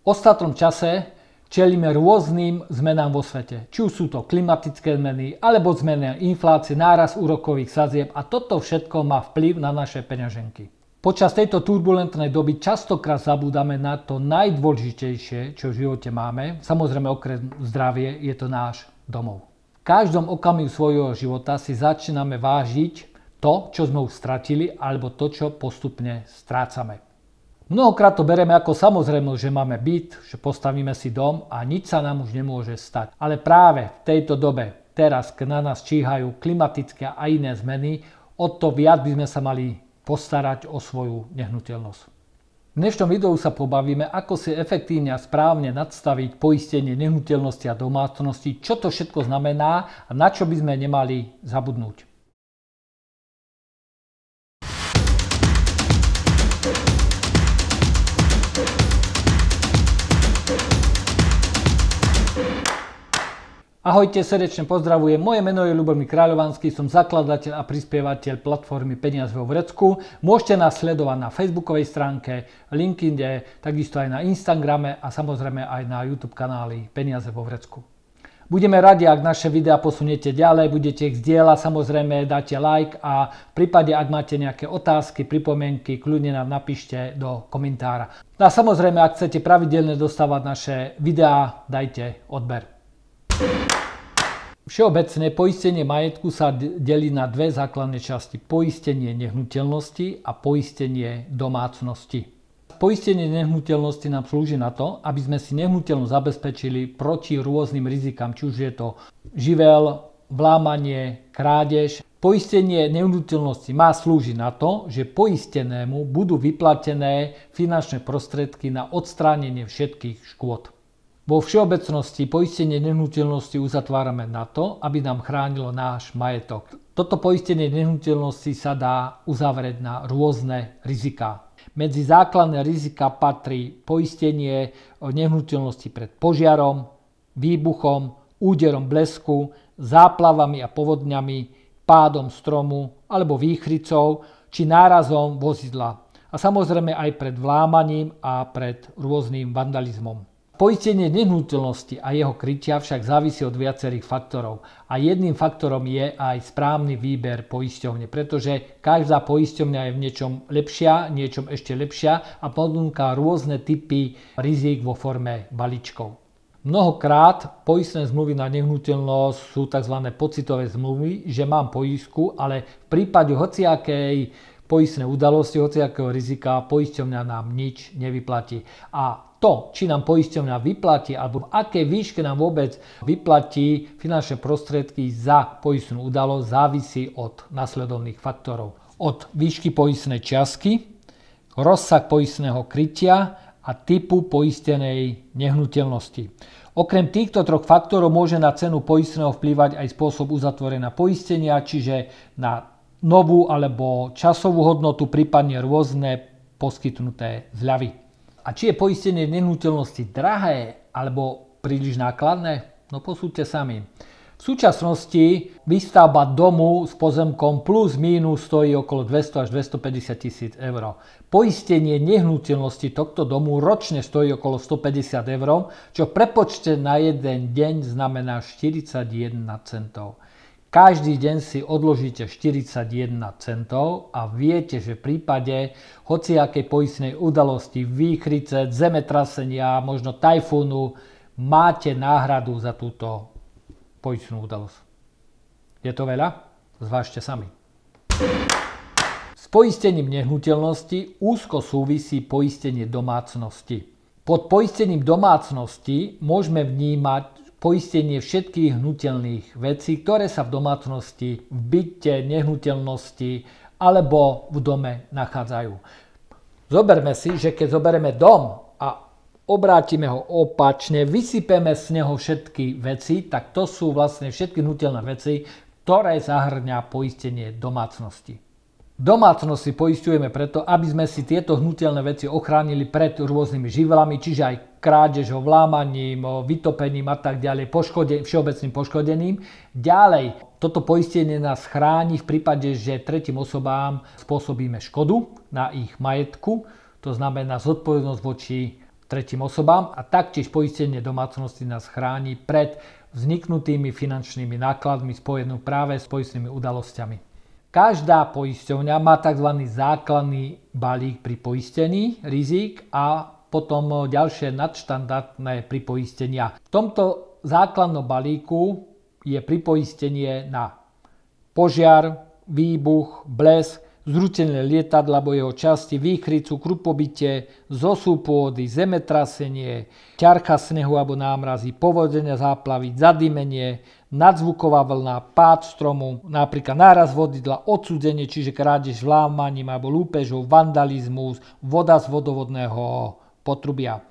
V ostatnom čase čelíme rôznym zmenám vo svete. Či už sú to klimatické zmeny, alebo zmeny inflácie, nárast úrokových sadzieb a toto všetko má vplyv na naše peňaženky. Počas tejto turbulentnej doby častokrát zabúdame na to najdôležitejšie, čo v živote máme. Samozrejme okrem zdravie je to náš domov. V každom okamihu svojho života si začíname vážiť to, čo sme už stratili, alebo to, čo postupne strácame. Mnohokrát to bereme ako samozrejme, že máme byt, že postavíme si dom a nič sa nám už nemôže stať. Ale práve v tejto dobe, teraz, keď na nás číhajú klimatické a iné zmeny, o to viac by sme sa mali postarať o svoju nehnuteľnosť. V dnešnom videu sa pobavíme, ako si efektívne a správne nadstaviť poistenie nehnuteľnosti a domácnosti, čo to všetko znamená a na čo by sme nemali zabudnúť. Ahojte, srdečne pozdravujem. Moje meno je Ľubomír Kráľovanský, som zakladateľ a prispievateľ platformy Peniaze vo vrecku. Môžete nás sledovať na facebookovej stránke, LinkedIn, takisto aj na Instagrame a samozrejme aj na YouTube kanáli Peniaze vo vrecku. Budeme radi, ak naše videá posuniete ďalej, budete ich zdieľať, samozrejme dáte like a v prípade, ak máte nejaké otázky, pripomienky, kľudne nám napíšte do komentára. A samozrejme, ak chcete pravidelne dostávať naše videá, dajte odber. Všeobecne poistenie majetku sa delí na dve základné časti. Poistenie nehnuteľnosti a poistenie domácnosti. Poistenie nehnuteľnosti nám slúži na to, aby sme si nehnuteľnosť zabezpečili proti rôznym rizikám, či už je to živel, vlámanie, krádež. Poistenie nehnuteľnosti má slúžiť na to, že poistenému budú vyplatené finančné prostriedky na odstránenie všetkých škôd. Vo všeobecnosti poistenie nehnuteľnosti uzatvárame na to, aby nám chránilo náš majetok. Toto poistenie nehnuteľnosti sa dá uzavrieť na rôzne riziká. Medzi základné rizika patrí poistenie nehnuteľnosti pred požiarom, výbuchom, úderom blesku, záplavami a povodňami, pádom stromu alebo výchrycou či nárazom vozidla. A samozrejme aj pred vlámaním a pred rôznym vandalizmom. Poistenie nehnuteľnosti a jeho krytia však závisí od viacerých faktorov. A jedným faktorom je aj správny výber poisťovne, pretože každá poisťovňa je v niečom lepšia, niečom ešte lepšia a ponúka rôzne typy rizík vo forme balíčkov. Mnohokrát poistné zmluvy na nehnuteľnosť sú tzv. Pocitové zmluvy, že mám poistku, ale v prípade hociakej poistnej udalosti, hociakého rizika poisťovňa nám nič nevyplatí. A to, či nám poisťovňa vyplatí alebo v akej výške nám vôbec vyplatí finančné prostriedky za poistnú udalosť, závisí od nasledovných faktorov. Od výšky poistnej čiastky, rozsah poistného krytia a typu poistenej nehnuteľnosti. Okrem týchto troch faktorov môže na cenu poistného vplývať aj spôsob uzatvorenia poistenia, čiže na novú alebo časovú hodnotu, prípadne rôzne poskytnuté zľavy. A či je poistenie nehnuteľnosti drahé alebo príliš nákladné? No posúďte sami. V súčasnosti výstavba domu s pozemkom plus mínus stojí okolo 200 až 250 tisíc eur. Poistenie nehnuteľnosti tohto domu ročne stojí okolo 150 eur, čo prepočte na jeden deň znamená 41 centov. Každý deň si odložíte 41 centov a viete, že v prípade hociakej poistnej udalosti, výchrice, zemetrasenia, možno tajfúnu, máte náhradu za túto poistnú udalosť. Je to veľa? Zvážte sami. S poistením nehnuteľnosti úzko súvisí poistenie domácnosti. Pod poistením domácnosti môžeme vnímať poistenie všetkých hnutelných vecí, ktoré sa v domácnosti, v byte, nehnuteľnosti alebo v dome nachádzajú. Zoberme si, že keď zoberieme dom a obrátime ho opačne, vysypeme z neho všetky veci, tak to sú vlastne všetky hnutelné veci, ktoré zahŕňa poistenie domácnosti. Domácnosti poisťujeme preto, aby sme si tieto hnutelné veci ochránili pred rôznymi živlami, čiže aj krádežou, vlámaním, vytopením a tak ďalej, všeobecným poškodením. Ďalej, toto poistenie nás chráni v prípade, že tretím osobám spôsobíme škodu na ich majetku, to znamená zodpovednosť voči tretím osobám a taktiež poistenie domácnosti nás chráni pred vzniknutými finančnými nákladmi spojenými práve s poistnými udalosťami. Každá poisťovňa má tzv. Základný balík pri poistení rizík a potom ďalšie nadštandardné pripoistenia. V tomto základnom balíku je pripoistenie na požiar, výbuch, blesk, zrútené lietadla alebo jeho časti, výchricu, krupobytie, zosúv pôdy, zemetrasenie, ťarcha snehu alebo námrazy, povodenia, záplavy, zadymenie, nadzvuková vlna, pád stromu, napríklad náraz vodidla, odsúdenie, čiže krádež vlámaním alebo lúpežou, vandalizmus, voda z vodovodného potrubia.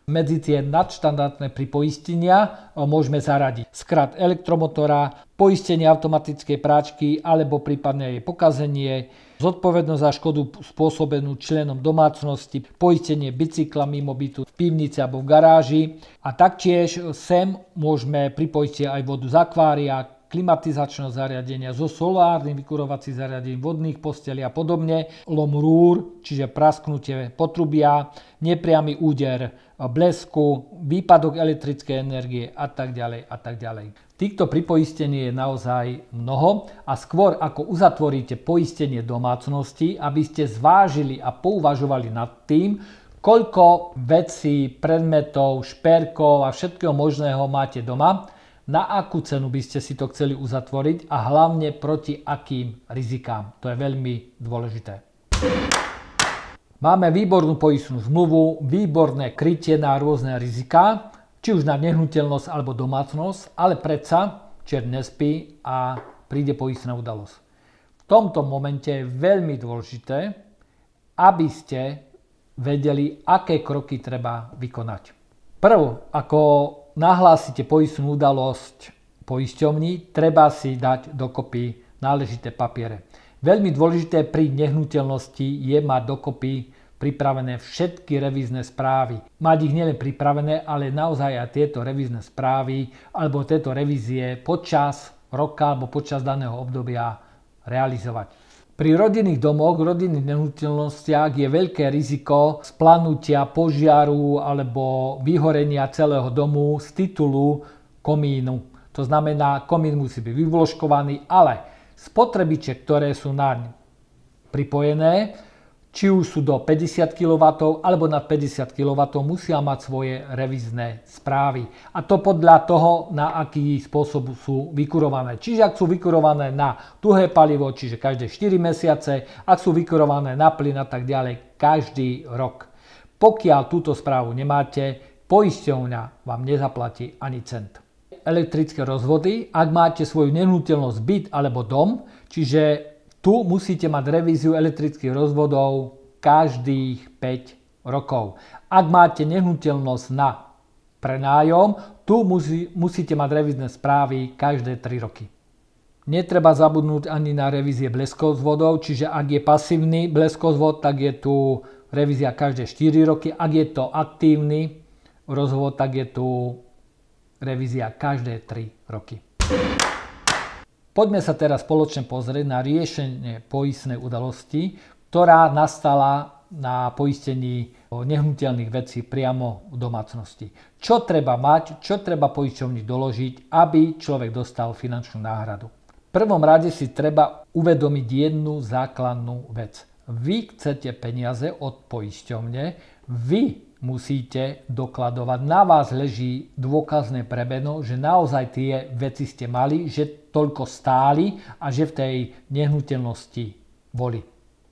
Medzi tie nadštandardné pripoistenia môžeme zaradiť skrat elektromotora, poistenie automatickej práčky alebo prípadne jej pokazenie, zodpovednosť za škodu spôsobenú členom domácnosti, poistenie bicykla mimo bytu v pivnici alebo v garáži a taktiež sem môžeme pripoistiť aj vodu z akvária, klimatizačného zariadenia, zo solárnych vykurovacích zariadení, vodných postelí a podobne, lom rúr, čiže prasknutie potrubia, nepriamy úder blesku, výpadok elektrickej energie a tak ďalej a tak ďalej. Týchto pripoistení je naozaj mnoho a skôr ako uzatvoríte poistenie domácnosti, aby ste zvážili a pouvažovali nad tým, koľko vecí, predmetov, šperkov a všetkého možného máte doma, na akú cenu by ste si to chceli uzatvoriť a hlavne proti akým rizikám. To je veľmi dôležité. Máme výbornú poistnú zmluvu, výborné krytie na rôzne riziká, či už na nehnuteľnosť alebo domácnosť, ale predsa čert nespí a príde poistná udalosť. V tomto momente je veľmi dôležité, aby ste vedeli, aké kroky treba vykonať. Prv, ako nahlásite poistnú udalosť poisťovni, treba si dať dokopy náležité papiere. Veľmi dôležité pri nehnuteľnosti je mať dokopy pripravené všetky revízne správy. Mať ich nielen pripravené, ale naozaj aj tieto revízne správy alebo tieto revízie počas roka alebo počas daného obdobia realizovať. Pri rodinných domoch, rodinných nehnuteľnostiach je veľké riziko splanutia, požiaru alebo vyhorenia celého domu z titulu komínu. To znamená, komín musí byť vyvložkovaný, ale spotrebiče, ktoré sú naň pripojené, či už sú do 50 kW alebo nad 50 kW, musia mať svoje revízne správy. A to podľa toho, na aký spôsob sú vykurované. Čiže ak sú vykurované na tuhé palivo, čiže každé 4 mesiace, ak sú vykurované na plyn a tak ďalej, každý rok. Pokiaľ túto správu nemáte, poisťovňa vám nezaplatí ani cent. Elektrické rozvody, ak máte svoju nehnuteľnosť, byt alebo dom, čiže tu musíte mať revíziu elektrických rozvodov každých 5 rokov. Ak máte nehnuteľnosť na prenájom, tu musíte mať revízne správy každé 3 roky. Netreba zabudnúť ani na revízie bleskozvodov, čiže ak je pasívny bleskozvod, tak je tu revízia každé 4 roky. Ak je to aktívny rozvod, tak je tu revízia každé 3 roky. Poďme sa teraz spoločne pozrieť na riešenie poistnej udalosti, ktorá nastala na poistení nehnuteľných vecí priamo v domácnosti. Čo treba mať, čo treba poisťovni doložiť, aby človek dostal finančnú náhradu. V prvom rade si treba uvedomiť jednu základnú vec. Vy chcete peniaze od poisťovne, vy musíte dokladovať, na vás leží dôkazné bremeno, že naozaj tie veci ste mali, že toľko stáli a že v tej nehnuteľnosti boli.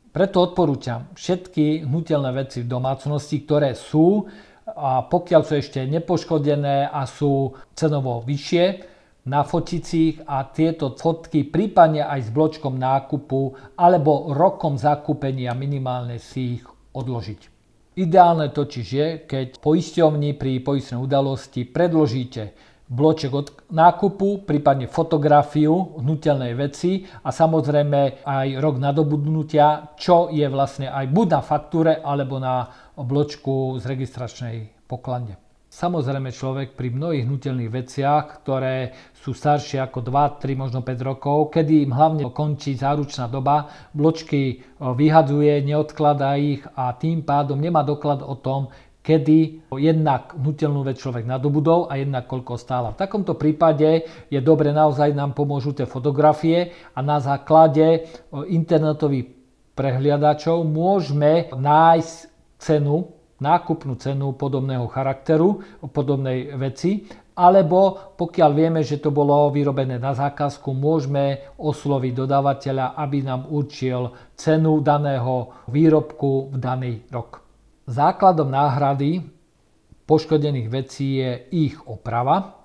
Preto odporúčam všetky hnutelné veci v domácnosti, ktoré sú, a pokiaľ sú ešte nepoškodené a sú cenovo vyššie, nafotiť si ich a tieto fotky prípadne aj s bločkom nákupu alebo rokom zakúpenia minimálne si ich odložiť. Ideálne totiž je, keď poisťovni pri poistnej udalosti predložíte bloček od nákupu, prípadne fotografiu hnutelnej veci a samozrejme aj rok nadobudnutia, čo je vlastne aj buď na faktúre alebo na bločku z registračnej pokladne. Samozrejme človek pri mnohých hnutelných veciach, ktoré sú staršie ako 2, 3, možno 5 rokov, kedy im hlavne končí záručná doba, bločky vyhadzuje, neodkladá ich a tým pádom nemá doklad o tom, kedy jednak hnutelnú vec človek nadobudol a jednak koľko stála. V takomto prípade je dobre, naozaj nám pomôžu tie fotografie a na základe internetových prehliadačov môžeme nájsť cenu, nákupnú cenu podobného charakteru, podobnej veci, alebo pokiaľ vieme, že to bolo vyrobené na zákazku, môžeme osloviť dodávateľa, aby nám určil cenu daného výrobku v daný rok. Základom náhrady poškodených vecí je ich oprava.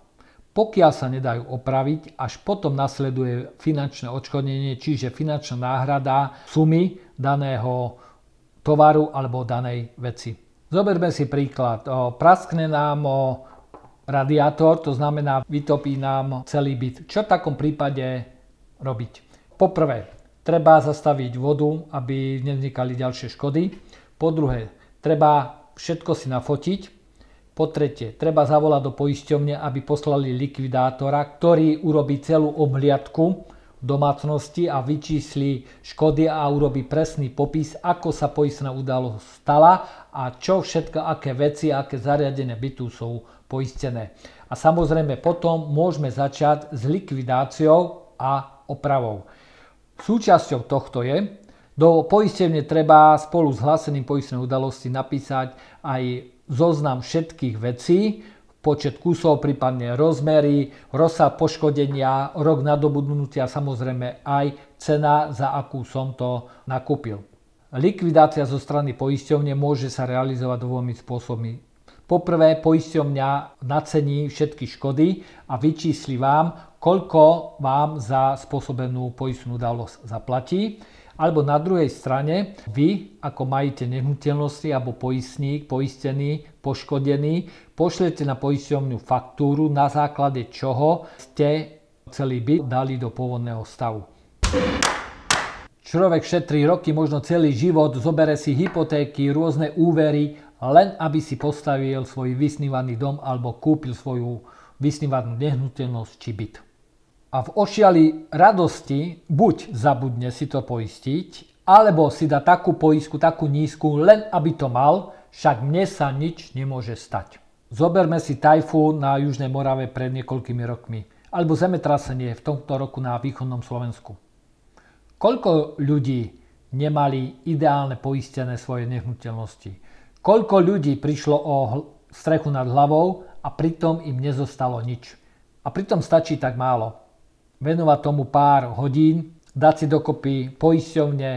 Pokiaľ sa nedajú opraviť, až potom nasleduje finančné odškodnenie, čiže finančná náhrada sumy daného tovaru alebo danej veci. Zoberme si príklad. Praskne nám radiátor, to znamená vytopí nám celý byt. Čo v takom prípade robiť? Poprvé, treba zastaviť vodu, aby nevznikali ďalšie škody. Po druhé, treba všetko si nafotiť. Po tretie, treba zavolať do poisťovne, aby poslali likvidátora, ktorý urobí celú obhliadku domácnosti a vyčísli škody a urobí presný popis, ako sa poistná udalosť stala a čo všetko, aké veci, aké zariadenia bytu sú poistené. A samozrejme potom môžeme začať s likvidáciou a opravou. Súčasťou tohto je, do poistenia treba spolu s hlásením poistnej udalosti napísať aj zoznam všetkých vecí, počet kusov, prípadne rozmery, rozsah poškodenia, rok nadobudnutia, samozrejme aj cena, za akú som to nakúpil. Likvidácia zo strany poisťovne môže sa realizovať dvomi spôsobmi. Poprvé, poisťovňa nacení všetky škody a vyčísli vám, koľko vám za spôsobenú poistnú udalosť zaplatí. Alebo na druhej strane, vy ako majiteľ nehnuteľnosti alebo poistník, poistený, poškodený, pošlete na poisťovňu faktúru, na základe čoho ste celý byt dali do pôvodného stavu. Človek šetrí roky, možno celý život, zobere si hypotéky, rôzne úvery, len aby si postavil svoj vysnívaný dom alebo kúpil svoju vysnívanú nehnuteľnosť či byt. A v ošiali radosti buď zabudne si to poistiť, alebo si dá takú poistku, takú nízku, len aby to mal, však mne sa nič nemôže stať. Zoberme si tajfún na Južnej Morave pred niekoľkými rokmi, alebo zemetrasenie v tomto roku na východnom Slovensku. Koľko ľudí nemali ideálne poistené svoje nehnuteľnosti? Koľko ľudí prišlo o strechu nad hlavou a pritom im nezostalo nič? A pritom stačí tak málo. Venovať tomu pár hodín, dať si dokopy poisťovne,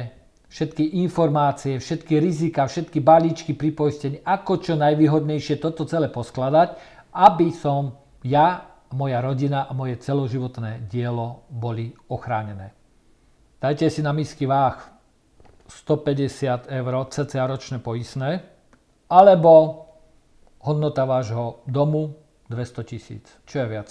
všetky informácie, všetky rizika, všetky balíčky pri poistení, ako čo najvýhodnejšie toto celé poskladať, aby som ja, moja rodina a moje celoživotné dielo boli ochránené. Dajte si na misky váh 150 € cca ročné poistné, alebo hodnota vášho domu 200 000, čo je viac.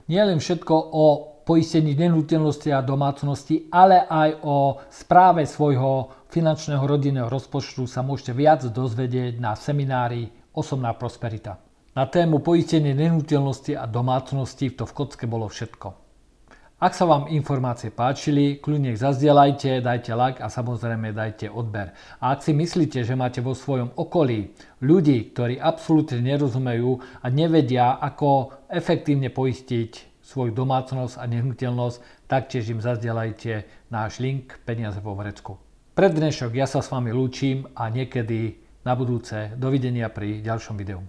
Nie len všetko o poistení nehnuteľnosti a domácnosti, ale aj o správe svojho finančného rodinného rozpočtu sa môžete viac dozvedieť na seminári Osobná prosperita. Na tému poistenie nehnuteľnosti a domácnosti to v kocke bolo všetko. Ak sa vám informácie páčili, kľudne ich zazdieľajte, dajte like a samozrejme dajte odber. A ak si myslíte, že máte vo svojom okolí ľudí, ktorí absolútne nerozumejú a nevedia, ako efektívne poistiť svoju domácnosť a nehnuteľnosť, taktiež im zazdieľajte náš link Peniaze vo vrecku. Pre dnešok ja sa s vami lúčim a niekedy na budúce dovidenia pri ďalšom videu.